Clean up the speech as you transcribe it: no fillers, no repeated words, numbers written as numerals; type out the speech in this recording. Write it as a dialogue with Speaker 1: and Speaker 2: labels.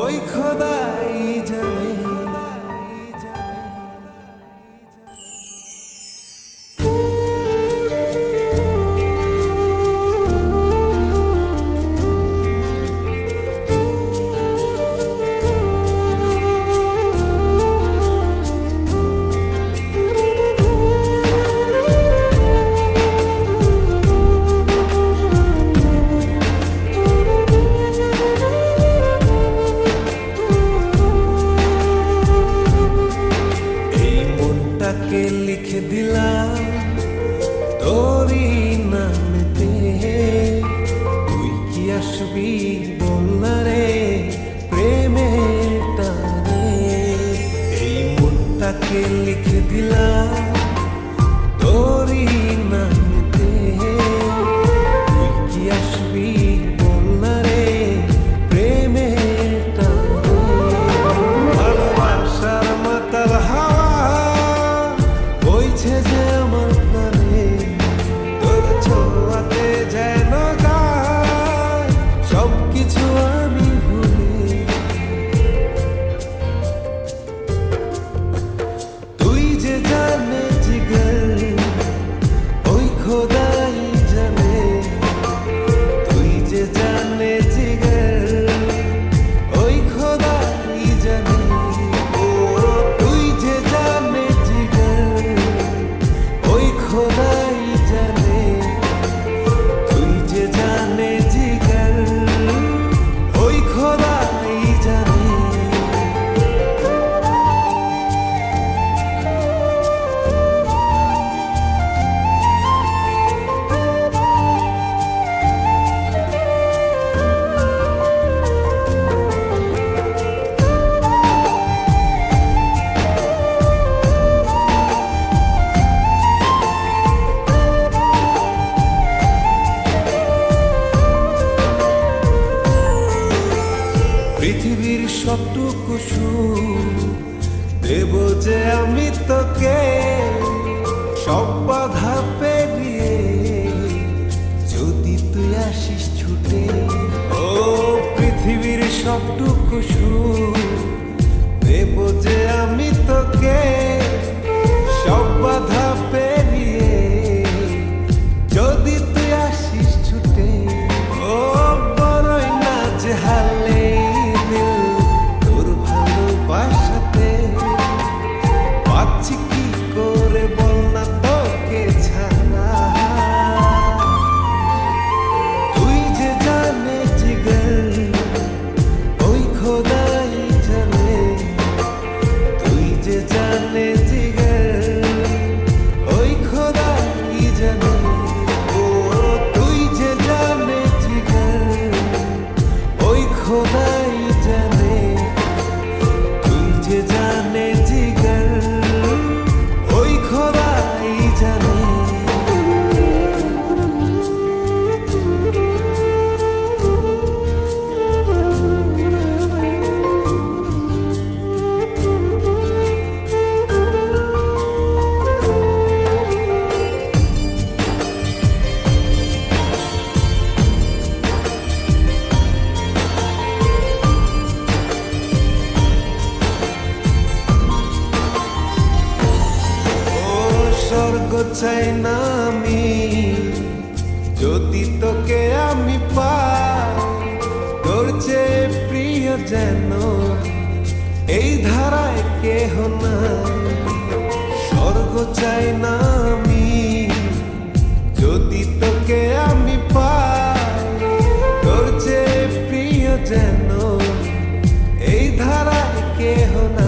Speaker 1: ওই খোদাই জানে লিখে দিলাম তোরই নামেতে, তুই কি আসবি বলনা রে প্রেমের টানে। এই মনটাকে লিখে দিলাম তোরই নামেতে, তুই কি আসবি বলনা রে প্রেমের টানে। ভালোবাসার মাতাল হাওয়া বইছে যে আমার প্রাণে, তোর ছোঁয়াতে যেন গায় সবকিছু আমি ভুলে। তুই যে জানে জিগর ওই খোদাই জানে, তুই যে জানে জিগর ওই খোদাই জানে। ও তুই যে জানে জিগর ওই খোদাই জানে, তুই যে জানে জিগর ওই খোদাই জানে। পৃথিবীর সবটুকু সুখ দেব যে আমি তোকে, সব বাধা পেরিয়ে যদি তুই আসিস ছুটে। ও পৃথিবীর সবটুকু সুখ দেব যে আমি তোকে, সব বাধা পেরিয়ে যদি তুই আসিস ছুটে। ও বড়ই না যে হালে বাসাতে পাচ্ছি কি করে বল না তোকে ছাড়া। তুই যে জানে জিগর ওই খোদাই জানে, তুই যে জানে জিগর ওই খোদাই জানে। ও তুই যে জানে জিগর ওই খোদাই জানে, যে জানে জিগর ওই খোদাই জানে। স্বর্গ চাই না আমি যদি তোকে আমি পাই, তোর চেয়ে প্রিয় যেন এই ধারায় কেহ নাই। স্বর্গ চাই না আমি যদি তোকে আমি পাই, তোর চেয়ে প্রিয় যেন এই ধারায় কেহ নাই।